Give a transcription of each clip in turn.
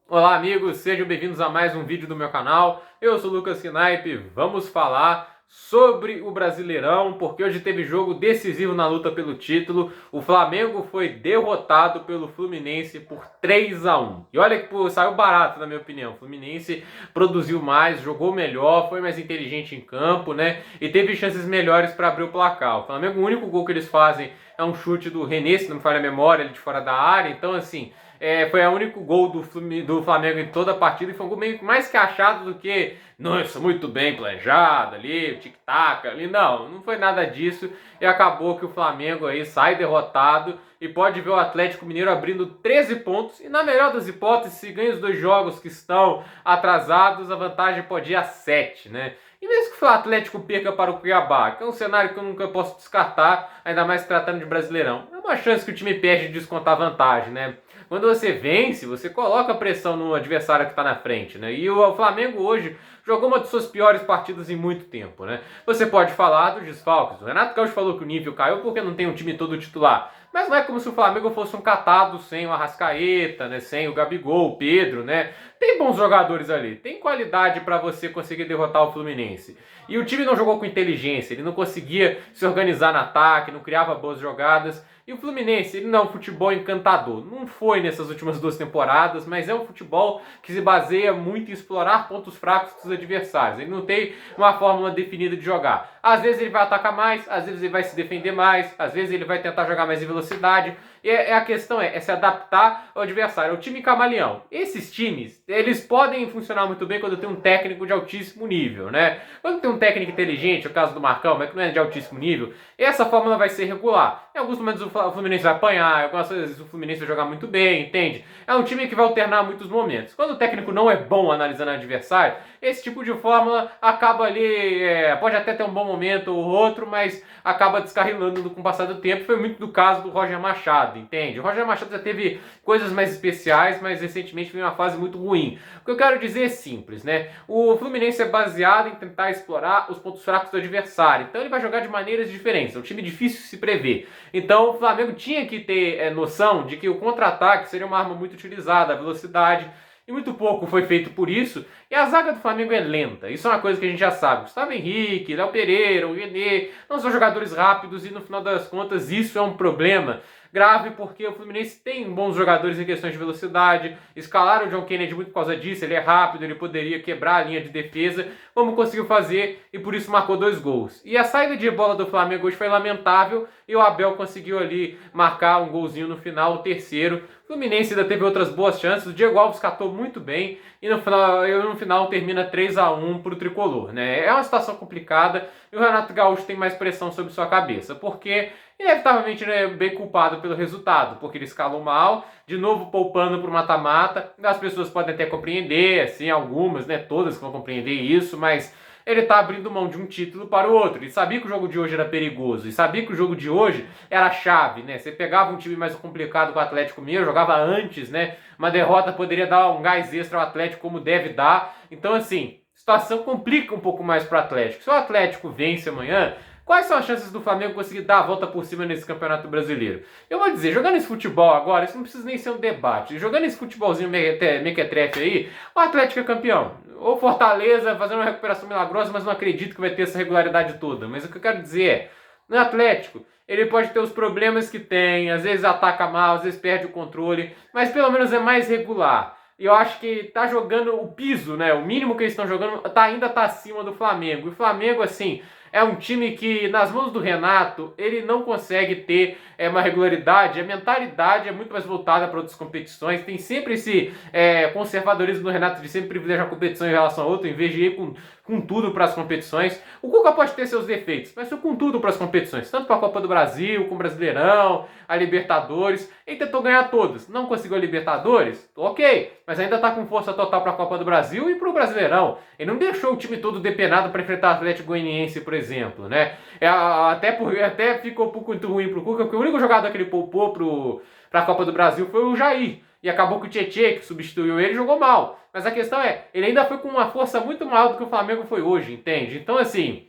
Olá amigos, sejam bem-vindos a mais um vídeo do meu canal. Eu sou o Lucas Knipe, vamos falar sobre o Brasileirão, porque hoje teve jogo decisivo na luta pelo título. O Flamengo foi derrotado pelo Fluminense por 3-1. E olha que saiu barato, na minha opinião. O Fluminense produziu mais, jogou melhor, foi mais inteligente em campo, né? E teve chances melhores para abrir o placar. O Flamengo, o único gol que eles fazem é um chute do René, se não me falha a memória, ele de fora da área. Então, assim, foi o único gol do Flamengo em toda a partida e foi um gol meio mais que achado do que, nossa, muito bem planejado ali, tic-tac ali. Não foi nada disso e acabou que o Flamengo aí sai derrotado e pode ver o Atlético Mineiro abrindo 13 pontos e na melhor das hipóteses, se ganha os dois jogos que estão atrasados, a vantagem pode ir a 7, né? E mesmo que o Atlético perca para o Cuiabá, que é um cenário que eu nunca posso descartar, ainda mais tratando de Brasileirão, é uma chance que o time perde de descontar a vantagem, né? Quando você vence, você coloca pressão no adversário que está na frente, né? E o Flamengo hoje jogou uma de suas piores partidas em muito tempo, né? Você pode falar dos desfalques. O Renato Gaúcho falou que o nível caiu porque não tem um time todo titular. Mas não é como se o Flamengo fosse um catado sem o Arrascaeta, né? Sem o Gabigol, o Pedro, né? Tem bons jogadores ali, tem qualidade para você conseguir derrotar o Fluminense. E o time não jogou com inteligência, ele não conseguia se organizar no ataque, não criava boas jogadas. E o Fluminense, ele não é um futebol encantador. Não foi nessas últimas 2 temporadas, mas é um futebol que se baseia muito em explorar pontos fracos dos adversários. Ele não tem uma fórmula definida de jogar. Às vezes ele vai atacar mais, às vezes ele vai se defender mais, às vezes ele vai tentar jogar mais em velocidade. E a questão é se adaptar ao adversário. É o time camaleão. Esses times, eles podem funcionar muito bem quando tem um técnico de altíssimo nível, né? Quando tem um técnico inteligente, o caso do Marcão, mas que não é de altíssimo nível, essa fórmula vai ser regular. Em alguns momentos o Fluminense vai apanhar, em algumas vezes o Fluminense vai jogar muito bem, entende? É um time que vai alternar muitos momentos. Quando o técnico não é bom analisando o adversário, esse tipo de fórmula acaba ali, pode até ter um bom momento ou outro, mas acaba descarrilando com o passar do tempo. Foi muito do caso do Roger Machado, entende? O Roger Machado já teve coisas mais especiais, mas recentemente veio uma fase muito ruim. O que eu quero dizer é simples, né? O Fluminense é baseado em tentar explorar os pontos fracos do adversário, então ele vai jogar de maneiras diferentes. É um time difícil de se prever. Então o Flamengo tinha que ter noção de que o contra-ataque seria uma arma muito utilizada, a velocidade, e muito pouco foi feito por isso. E a zaga do Flamengo é lenta. Isso é uma coisa que a gente já sabe. Gustavo Henrique, Léo Pereira, o René, não são jogadores rápidos e no final das contas isso é um problema grave porque o Fluminense tem bons jogadores em questões de velocidade. Escalaram o John Kennedy muito por causa disso. Ele é rápido, ele poderia quebrar a linha de defesa, como conseguiu fazer e por isso marcou 2 gols. E a saída de bola do Flamengo hoje foi lamentável e o Abel conseguiu ali marcar um golzinho no final, o terceiro. O Fluminense ainda teve outras boas chances. O Diego Alves catou muito bem e no final termina 3-1 para o Tricolor, né? É uma situação complicada e o Renato Gaúcho tem mais pressão sobre sua cabeça, porque inevitavelmente ele é bem culpado pelo resultado, porque ele escalou mal, de novo poupando para o mata-mata. As pessoas podem até compreender, assim, algumas, né? Todas vão compreender isso, mas ele está abrindo mão de um título para o outro. Ele sabia que o jogo de hoje era perigoso, e sabia que o jogo de hoje era chave, né? Você pegava um time mais complicado com o Atlético Mineiro, jogava antes, né? Uma derrota poderia dar um gás extra ao Atlético, como deve dar. Então, assim, a situação complica um pouco mais para o Atlético. Se o Atlético vence amanhã, quais são as chances do Flamengo conseguir dar a volta por cima nesse Campeonato Brasileiro? Eu vou dizer, jogando esse futebol agora, isso não precisa nem ser um debate. Jogando esse futebolzinho mequetrefe aí, o Atlético é campeão. Ou Fortaleza fazendo uma recuperação milagrosa, mas não acredito que vai ter essa regularidade toda. Mas o que eu quero dizer é, no Atlético, ele pode ter os problemas que tem, às vezes ataca mal, às vezes perde o controle, mas pelo menos é mais regular. E eu acho que tá jogando o piso, né? O mínimo que eles estão jogando ainda tá acima do Flamengo. E o Flamengo, assim, é um time que, nas mãos do Renato, ele não consegue ter uma regularidade. A mentalidade é muito mais voltada para outras competições. Tem sempre esse conservadorismo do Renato de sempre privilegiar a competição em relação a outra, em vez de ir com tudo para as competições. O Cuca pode ter seus defeitos, mas foi com tudo para as competições. Tanto para a Copa do Brasil, com o Brasileirão, a Libertadores. Ele tentou ganhar todas. Não conseguiu a Libertadores? Ok. Mas ainda está com força total para a Copa do Brasil e para o Brasileirão. Ele não deixou o time todo depenado para enfrentar o Atlético Goianiense, por exemplo, né? Até ficou um pouco muito ruim pro Cuca, porque o único jogador que ele poupou para a Copa do Brasil foi o Jair. E acabou que o Tietê, que substituiu ele, jogou mal. Mas a questão é, ele ainda foi com uma força muito maior do que o Flamengo foi hoje, entende? Então, assim,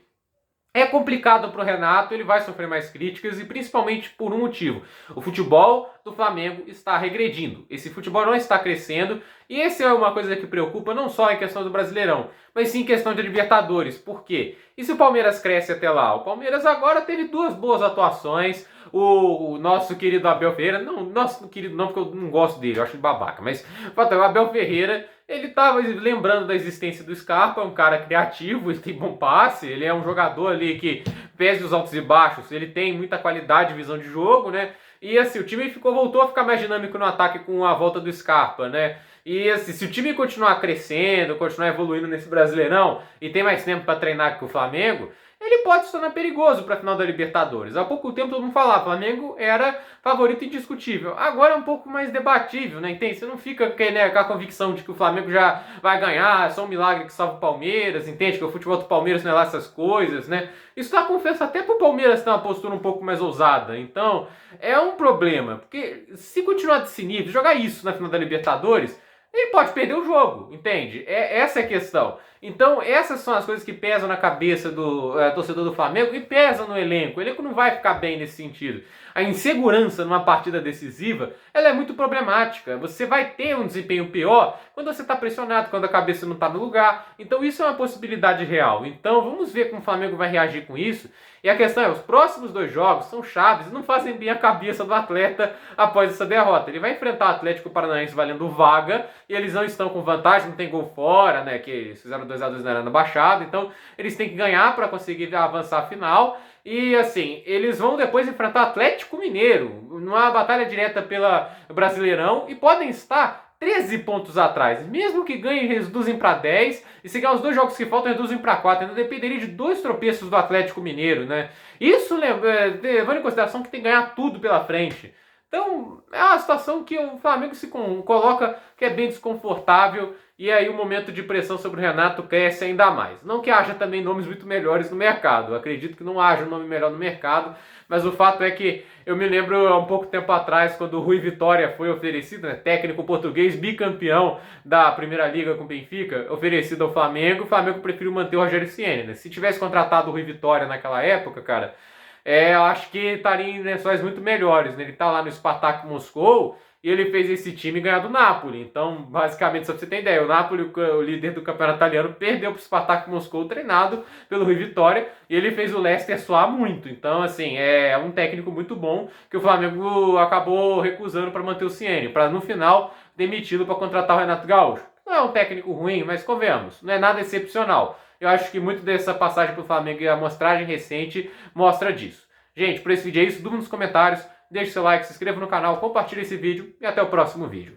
é complicado pro Renato, ele vai sofrer mais críticas e principalmente por um motivo. O futebol do Flamengo está regredindo. Esse futebol não está crescendo e essa é uma coisa que preocupa não só em questão do Brasileirão, mas sim em questão de Libertadores. Por quê? E se o Palmeiras cresce até lá? O Palmeiras agora teve 2 boas atuações. O nosso querido Abel Ferreira, não, nosso querido não, porque eu não gosto dele, eu acho ele babaca, mas o Abel Ferreira, ele estava lembrando da existência do Scarpa, é um cara criativo, ele tem bom passe, ele é um jogador ali que, pese os altos e baixos, ele tem muita qualidade de visão de jogo, né? E assim, o time voltou a ficar mais dinâmico no ataque com a volta do Scarpa, né? E assim, se o time continuar crescendo, continuar evoluindo nesse Brasileirão e tem mais tempo para treinar que o Flamengo, ele pode se tornar perigoso para a final da Libertadores. Há pouco tempo todo mundo falava, Flamengo era favorito indiscutível. Agora é um pouco mais debatível, né? Entende? Você não fica com a convicção de que o Flamengo já vai ganhar, é só um milagre que salva o Palmeiras, entende? Que o futebol do Palmeiras não é lá essas coisas, né? Isso dá confiança até pro Palmeiras ter uma postura um pouco mais ousada. Então, é um problema, porque se continuar desse nível, jogar isso na final da Libertadores, ele pode perder o jogo, entende? Essa é a questão. Então, essas são as coisas que pesam na cabeça do torcedor do Flamengo e pesam no elenco. O elenco não vai ficar bem nesse sentido. A insegurança numa partida decisiva, ela é muito problemática. Você vai ter um desempenho pior quando você está pressionado, quando a cabeça não está no lugar. Então, isso é uma possibilidade real. Então, vamos ver como o Flamengo vai reagir com isso. E a questão é, os próximos 2 jogos são chaves, não fazem bem a cabeça do atleta após essa derrota. Ele vai enfrentar o Atlético Paranaense valendo vaga, e eles não estão com vantagem, não tem gol fora, né, que eles fizeram 2-2 na Arena Baixada, então eles têm que ganhar para conseguir avançar a final. E assim, eles vão depois enfrentar o Atlético Mineiro, numa batalha direta pela Brasileirão, e podem estar 13 pontos atrás. Mesmo que ganhem, reduzem para 10. E se ganhar os 2 jogos que faltam, reduzem para 4. Ainda dependeria de 2 tropeços do Atlético Mineiro, né? Isso levando em consideração que tem que ganhar tudo pela frente. Então, é uma situação que o Flamengo se coloca que é bem desconfortável. E aí o momento de pressão sobre o Renato cresce ainda mais. Não que haja também nomes muito melhores no mercado. Eu acredito que não haja um nome melhor no mercado. Mas o fato é que eu me lembro há um pouco tempo atrás, quando o Rui Vitória foi oferecido, né, técnico português, bicampeão da Primeira Liga com o Benfica, oferecido ao Flamengo, o Flamengo preferiu manter o Rogério Ceni, né? Se tivesse contratado o Rui Vitória naquela época, cara, eu acho que estaria em lençóis muito melhores, né? Ele tá lá no Spartak Moscou e ele fez esse time ganhar do Napoli. Então, basicamente, só pra você ter ideia, o Napoli, o líder do campeonato italiano, perdeu pro Spartak Moscou, treinado pelo Rui Vitória, e ele fez o Leicester suar muito. Então, assim, é um técnico muito bom que o Flamengo acabou recusando para manter o Ceni, para no final demiti-lo para contratar o Renato Gaúcho. Não é um técnico ruim, mas convenhamos, não é nada excepcional. Eu acho que muito dessa passagem pro Flamengo e a amostragem recente mostra disso. Gente, por esse vídeo é isso, dúvida nos comentários, deixe seu like, se inscreva no canal, compartilhe esse vídeo e até o próximo vídeo.